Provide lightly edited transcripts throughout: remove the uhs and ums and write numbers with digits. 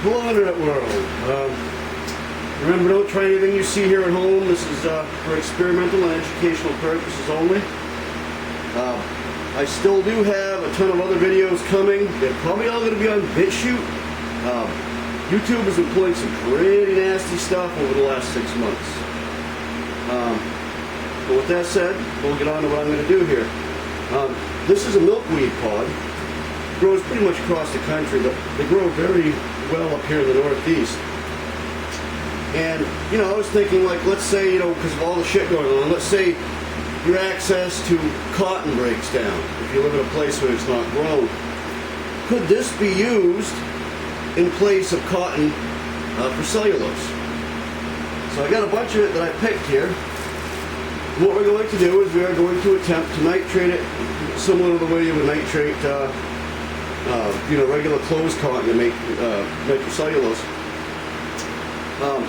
Hello Internet world. Remember, don't try anything you see here at home. This is for experimental and educational purposes only. I still do have a ton of other videos coming. They're probably all going to be on BitChute. YouTube has been pulling some pretty nasty stuff over the last 6 months. But with that said, we'll get on to what I'm going to do here. This is a milkweed pod. It grows pretty much across the country, but they grow very well up here in the Northeast. And, you know, I was thinking, like, let's say, you know, because of all the shit going on, let's say your access to cotton breaks down if you live in a place where it's not grown. Could this be used in place of cotton for cellulose? So I got a bunch of it that I picked here. What we're going to do is we are going to attempt to nitrate it similar to the way you would nitrate you know, regular clothes cotton to make nitrocellulose.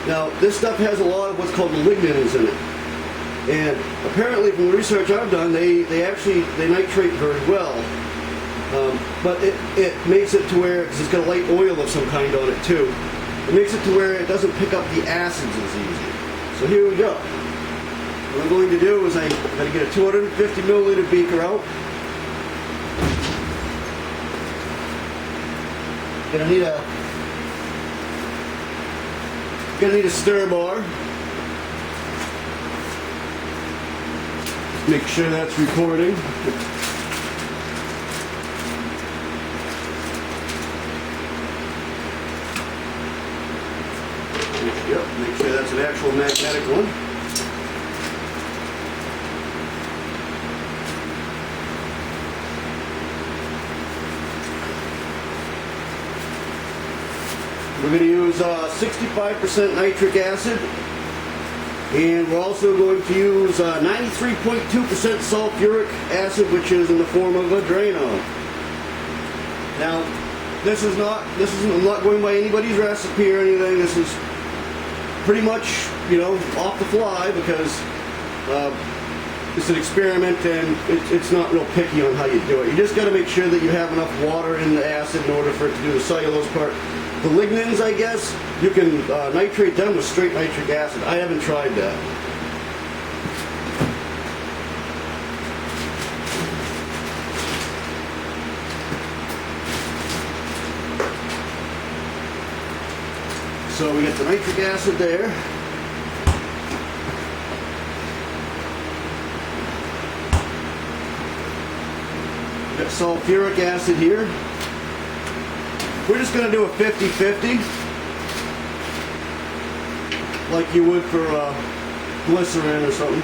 Now, this stuff has a lot of what's called lignins in it. And apparently, from the research I've done, they nitrate very well. But it makes it to where, because it's got a light oil of some kind on it too, it makes it to where it doesn't pick up the acids as easy. So here we go. What I'm going to do is I'm going to get a 250 milliliter beaker out. Gonna need a stir bar. Make sure that's recording. Yep, make sure that's an actual magnetic one. We're going to use 65% nitric acid, and we're also going to use 93.2% sulfuric acid, which is in the form of a Drano. Now, I'm not going by anybody's recipe or anything. This is pretty much, you know, off the fly because it's an experiment and it's not real picky on how you do it. You just got to make sure that you have enough water in the acid in order for it to do the cellulose part. The lignins, I guess, you can nitrate them with straight nitric acid. I haven't tried that. So we get the nitric acid there. We got sulfuric acid here. We're just going to do a 50-50, like you would for glycerin or something.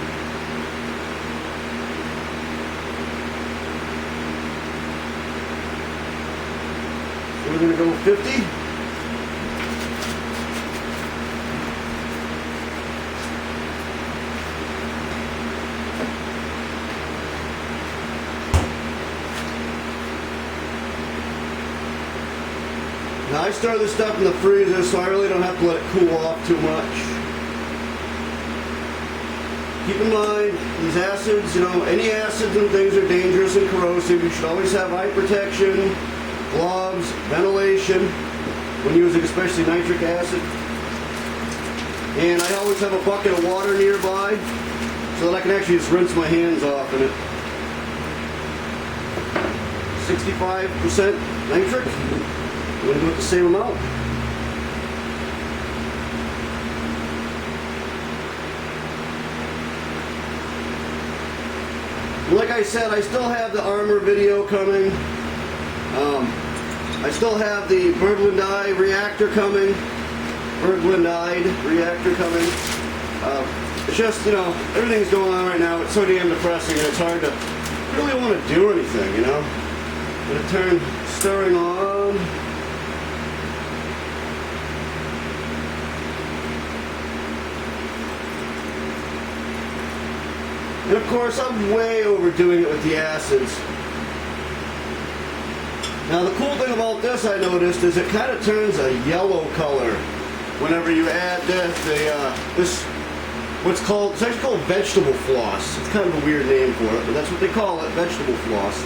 So we're going to go 50. Now I store this stuff in the freezer, so I really don't have to let it cool off too much. Keep in mind, these acids, you know, any acids and things are dangerous and corrosive. You should always have eye protection, gloves, ventilation, when using especially nitric acid. And I always have a bucket of water nearby, so that I can actually just rinse my hands off in it. 65% nitric. I'm going to do it the same amount. Like I said, I still have the armor video coming. I still have the Berglundide reactor coming. It's just, you know, everything's going on right now. It's so damn depressing and it's hard to really want to do anything, you know. I'm going to turn stirring on. And of course, I'm way overdoing it with the acids. Now the cool thing about this, I noticed, is it kind of turns a yellow color whenever you add this it's actually called vegetable floss. It's kind of a weird name for it, but that's what they call it, vegetable floss.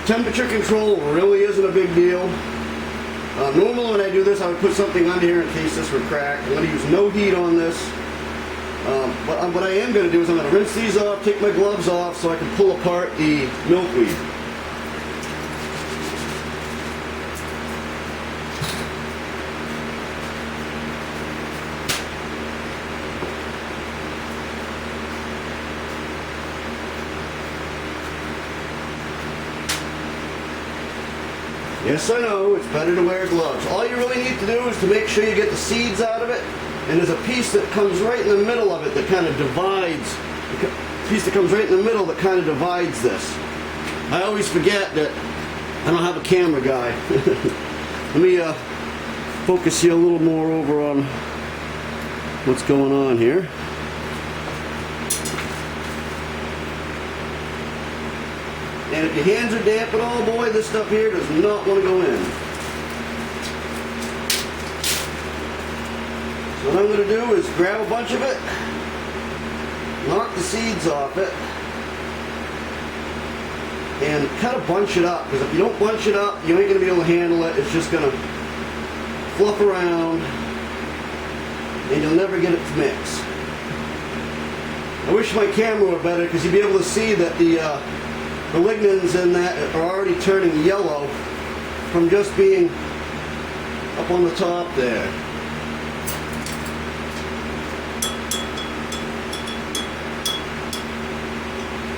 temperature control really isn't a big deal. Normally when I do this, I would put something under here in case this were cracked. I'm going to use no heat on this. But what I am going to do is I'm going to rinse these off, take my gloves off so I can pull apart the milkweed. Yes, I know, it's better to wear gloves. All you really need to do is to make sure you get the seeds out of it, and there's a piece that comes right in the middle of it that kind of divides, this. I always forget that I don't have a camera guy. Let me focus you a little more over on what's going on here. And if your hands are damp at all, boy, this stuff here does not want to go in. So what I'm going to do is grab a bunch of it, knock the seeds off it, and kind of bunch it up. Because if you don't bunch it up, you ain't going to be able to handle it. It's just going to fluff around, and you'll never get it to mix. I wish my camera were better because you'd be able to see that the lignans in that are already turning yellow from just being up on the top there.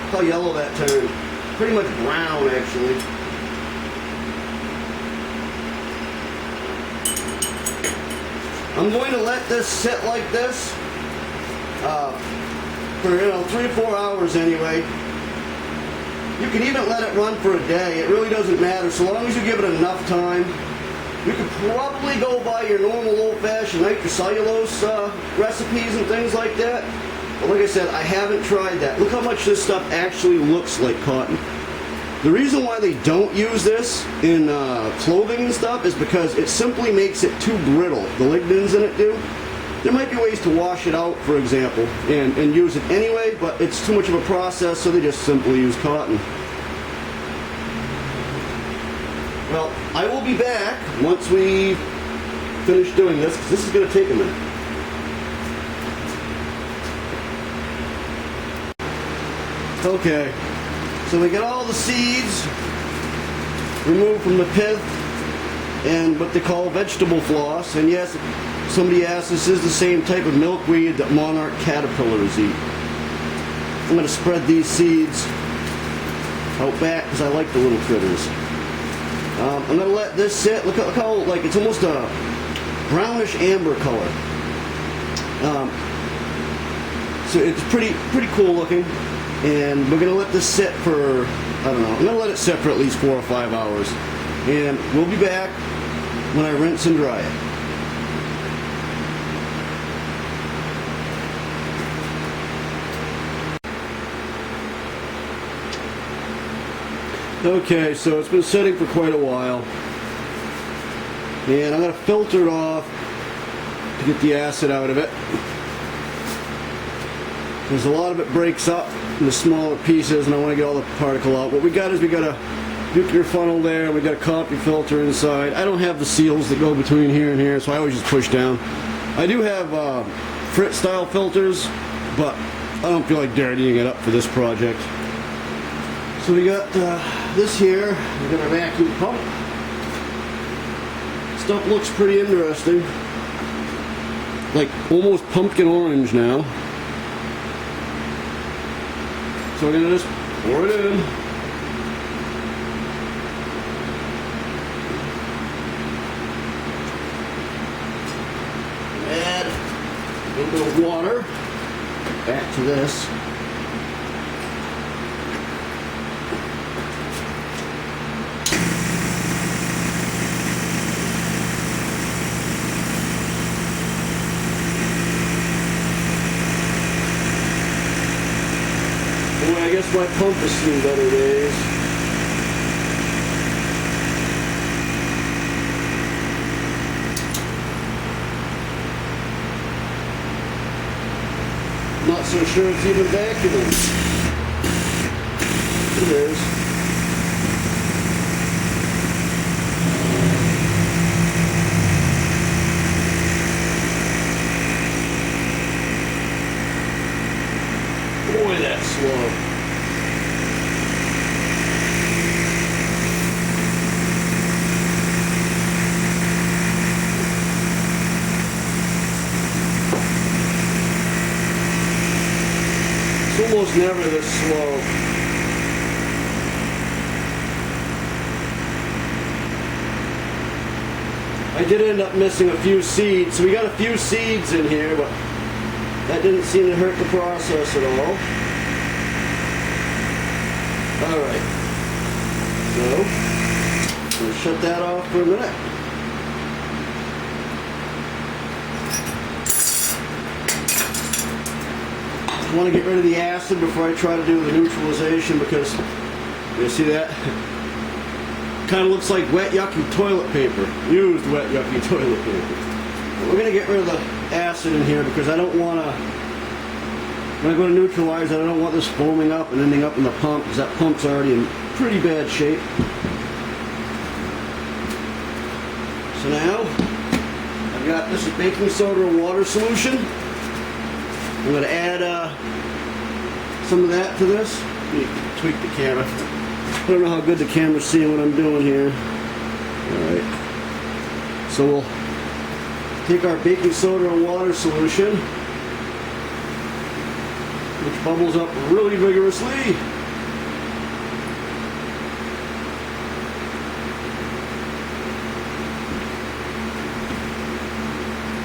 Look how yellow that turned. Pretty much brown, actually. I'm going to let this sit like this for 3 to 4 hours anyway. You can even let it run for a day. It really doesn't matter. So long as you give it enough time. You could probably go by your normal old-fashioned nitrocellulose recipes and things like that. But like I said, I haven't tried that. Look how much this stuff actually looks like cotton. The reason why they don't use this in clothing and stuff is because it simply makes it too brittle. The lignans in it do. There might be ways to wash it out, for example, and use it anyway, but it's too much of a process, so they just simply use cotton. Well, I will be back once we finish doing this, because this is going to take a minute. Okay, so we got all the seeds removed from the pith and what they call vegetable floss, and yes, somebody asked, this is the same type of milkweed that monarch caterpillars eat. I'm going to spread these seeds out back because I like the little critters. I'm going to let this sit. Look how, like, it's almost a brownish amber color. So it's pretty cool looking. And we're going to let this sit for, I don't know, I'm going to let it sit for at least 4 or 5 hours. And we'll be back when I rinse and dry it. Okay, so it's been sitting for quite a while, and I'm going to filter it off to get the acid out of it, because a lot of it breaks up into smaller pieces and I want to get all the particle out. What we got is we got a nuclear funnel there, and we got a coffee filter inside. I don't have the seals that go between here and here, so I always just push down. I do have Frit style filters, but I don't feel like dirtying it up for this project. So we got this here, we got our vacuum pump. Stuff looks pretty interesting. Like almost pumpkin orange now. So we're gonna just pour it in. Add a little bit of water back to this. I guess my pump has seen better days. Not so sure it's even vacuuming. It is. Boy, that's slow. It's almost never this slow. I did end up missing a few seeds, so we got a few seeds in here, but that didn't seem to hurt the process at all. Alright, so I'm going to shut that off for a minute. I want to get rid of the acid before I try to do the neutralization, because you see that? Kind of looks like wet, yucky toilet paper. Used wet, yucky toilet paper. We're going to get rid of the acid in here because I don't want to, when I go to neutralize it, I don't want this foaming up and ending up in the pump, because that pump's already in pretty bad shape. So now, I've got this baking soda and water solution. I'm going to add some of that to this. Let me tweak the camera. I don't know how good the camera's seeing what I'm doing here. Alright. So we'll take our baking soda and water solution, which bubbles up really vigorously.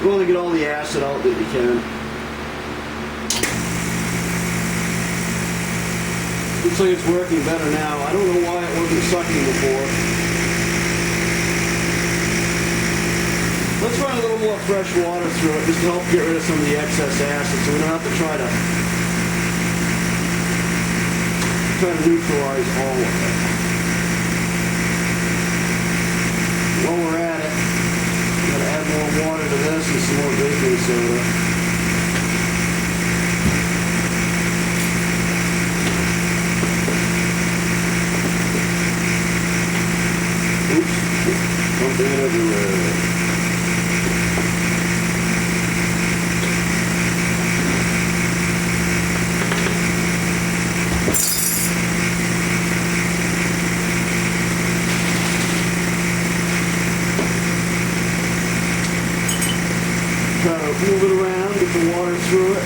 You want to get all the acid out that you can. Looks like it's working better now. I don't know why it wasn't sucking before. Let's run a little more fresh water through it just to help get rid of some of the excess acid, so we don't have to try to neutralize all of it. While we're at it, we're going to add more water to this and some more baking soda. Something everywhere. Try to move it around, get the water through it.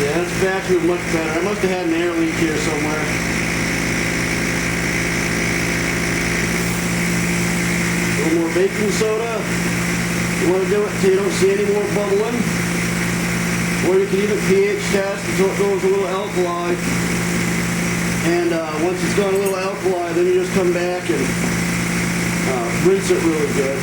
Yeah, that's vacuumed much better. I must have had an air leak here somewhere. A little more baking soda. You want to do it till you don't see any more bubbling. Or you can even pH test until it goes a little alkali. And once it's gone a little alkali, then you just come back and rinse it really good.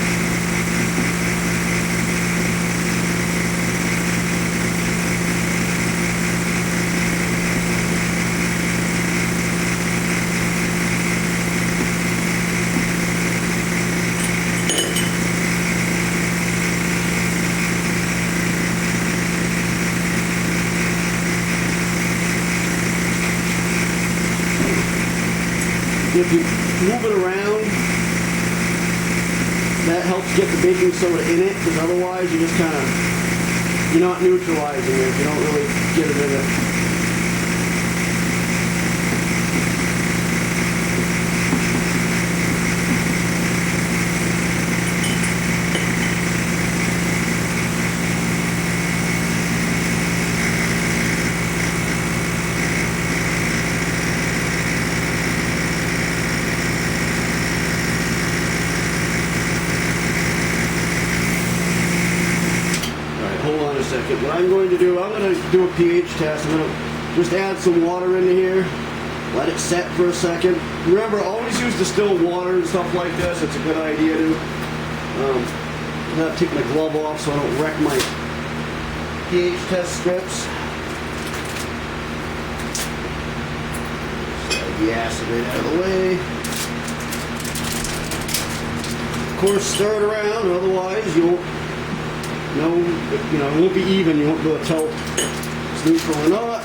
If you move it around, that helps get the baking soda in it, because otherwise you just kind of, you're not neutralizing it if you don't really get it in it. Second. What I'm going to do, I'm going to do a pH test. I'm going to just add some water into here, let it set for a second. Remember, always use distilled water and stuff like this. It's a good idea to. I'm going to take my glove off so I don't wreck my pH test strips. Slide the acid right out of the way. Of course, stir it around, otherwise you won't. No, it won't be even. You won't be able to tell if it's neutral or not.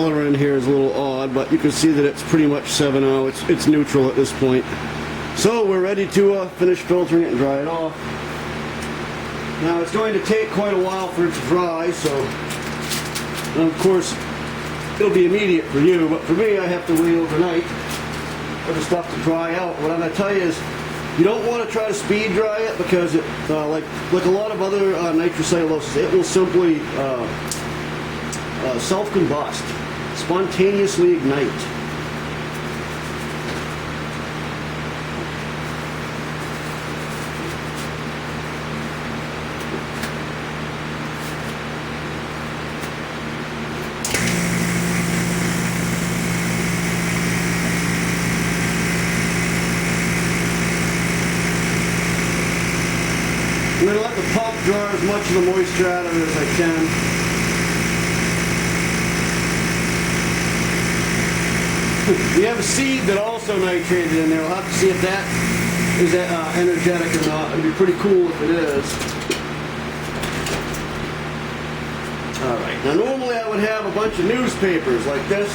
color in here is a little odd, but you can see that it's pretty much 7-0. It's neutral at this point. So we're ready to finish filtering it and dry it off. Now it's going to take quite a while for it to dry, so of course it'll be immediate for you, but for me I have to wait overnight for the stuff to dry out. What I'm going to tell you is you don't want to try to speed dry it, because it, like a lot of other nitrocelluloses, it will simply self-combust, spontaneously ignite. I'm going to let the pump draw as much of the moisture out of it as I can. We have a seed that also nitrated in there. We'll have to see if that is energetic or not. It'd be pretty cool if it is. Alright, now normally I would have a bunch of newspapers like this.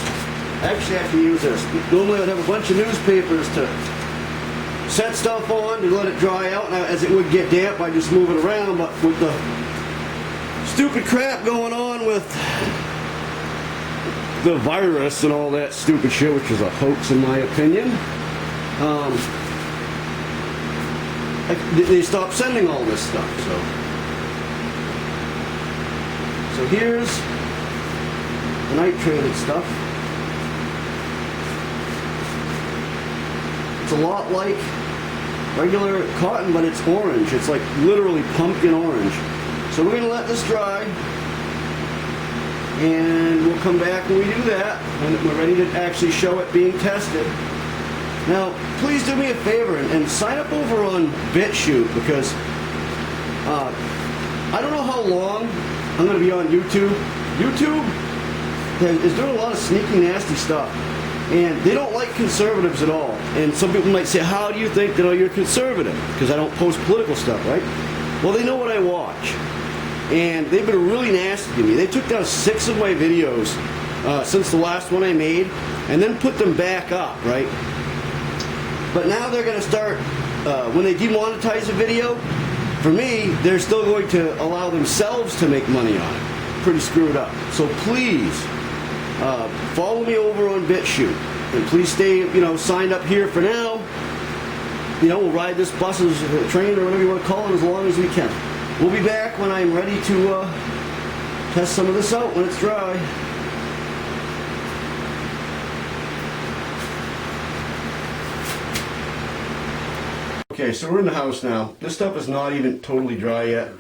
Actually, I can use this. Normally I would have a bunch of newspapers to set stuff on to let it dry out. Now, as it would get damp, I just move it around, but with the stupid crap going on with the virus and all that stupid shit, which is a hoax in my opinion, they stopped sending all this stuff. So here's the nitrated stuff. It's a lot like regular cotton, but it's orange. It's like literally pumpkin orange. So we're going to let this dry, and we'll come back when we do that, and we're ready to actually show it being tested. Now, please do me a favor and sign up over on BitChute, because I don't know how long I'm going to be on YouTube. YouTube is doing a lot of sneaky, nasty stuff. And they don't like conservatives at all. And some people might say, how do you think that you're conservative? Because I don't post political stuff, right? Well, they know what I watch. And they've been really nasty to me. They took down 6 of my videos since the last one I made, and then put them back up, right? But now they're going to start, when they demonetize a video, for me, they're still going to allow themselves to make money on it. Pretty screwed up. So please, follow me over on BitChute, and please stay, signed up here for now. We'll ride this bus or train or whatever you want to call it as long as we can. We'll be back when I'm ready to test some of this out when it's dry. Okay, so we're in the house now. This stuff is not even totally dry yet.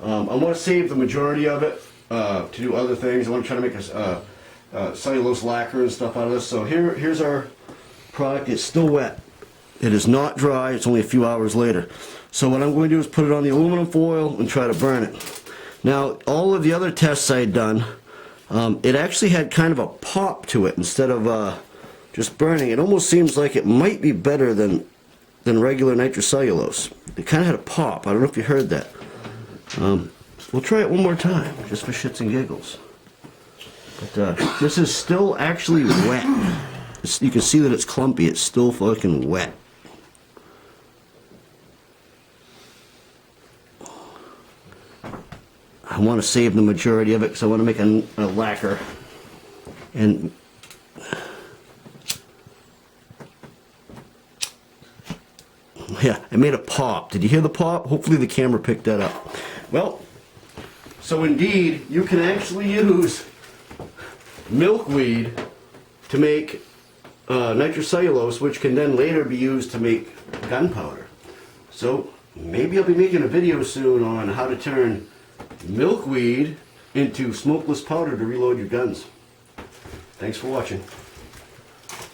I want to save the majority of it to do other things. I want to try to make a cellulose lacquer and stuff out of this. So here's our product. It's still wet. It is not dry. It's only a few hours later. So what I'm going to do is put it on the aluminum foil and try to burn it. Now, all of the other tests I had done, it actually had kind of a pop to it instead of just burning. It almost seems like it might be better than regular nitrocellulose. It kind of had a pop. I don't know if you heard that. We'll try it one more time, just for shits and giggles. But this is still actually wet. You can see that it's clumpy. It's still fucking wet. I want to save the majority of it because I want to make a lacquer. And yeah, it made a pop. Did you hear the pop? Hopefully the camera picked that up. Well, so indeed, you can actually use milkweed to make nitrocellulose, which can then later be used to make gunpowder. So maybe I'll be making a video soon on how to turn milkweed into smokeless powder to reload your guns. Thanks for watching.